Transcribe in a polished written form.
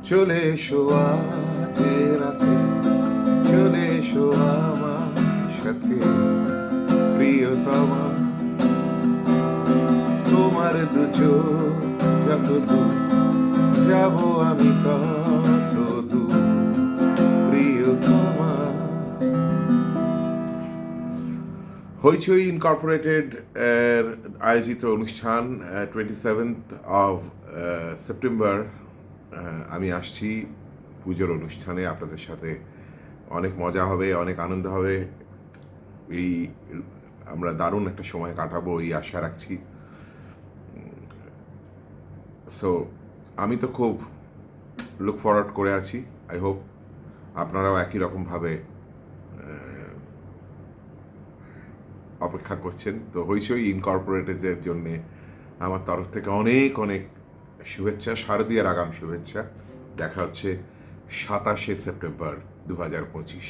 চলে এসো আজ এ রাতে, চলে এসো আমার সাথে প্রিয়তমা। তোমার দু চোখ যত দূর, যাব আমি তত দূর প্রিয়তমা। হইচই ইনকর্পোরেটেড এর আয়োজিত অনুষ্ঠান 27th of সেপ্টেম্বর আমি আসছি পুজোর অনুষ্ঠানে আপনাদের সাথে। অনেক মজা হবে, অনেক আনন্দ হবে। এই আমরা দারুণ একটা সময় কাটাবো এই আশা রাখছি। সো আমি তো খুব লুক ফরওয়ার্ড করে আছি। আই হোপ আপনারাও একই রকমভাবে অপেক্ষা করছেন। তো হইচই ইনকর্পোরেটেডের জন্যে আমার তরফ থেকে অনেক অনেক শুভেচ্ছা, শারদীয়ার আগাম শুভেচ্ছা। দেখা হচ্ছে 27শে সেপ্টেম্বর 2025।